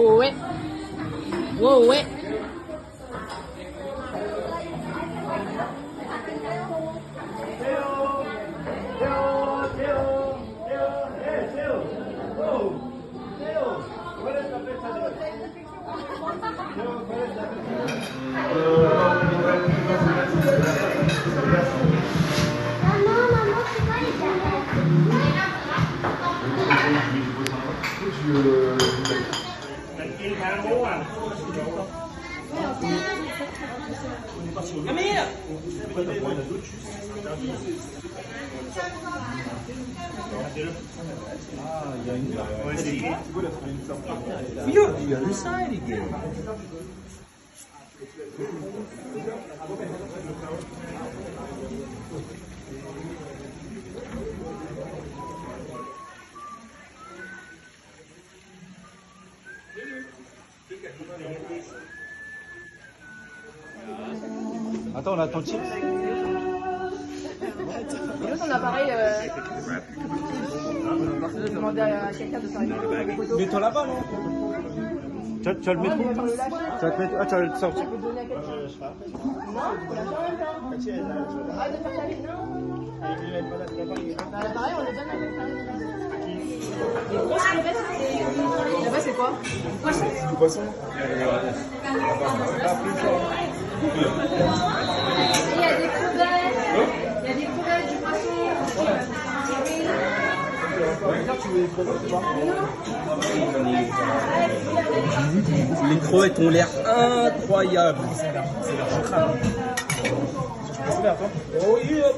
Wow, ouais. Wow, ouais. You the other side again. Attends, on attend Chips. Ton appareil, demander à quelqu'un de faire une photo. Mets-toi là-bas, non? Tu vas le mettre où? Tu vas te mettre... Ah, tu vas le sortir. Tu peux donner à quelqu'un. Non, tu peux lâcher en même temps. Arrête de faire ta vie. L'appareil, on les donne à quelqu'un. Les grosses crevettes, là-bas, c'est quoi? Poisson. Du poisson. Il y a des crevettes. Il y a des crevettes, du poisson. Les crevettes ont l'air incroyables. C'est l'air crâne. C'est l'air, toi? Oh, yeah.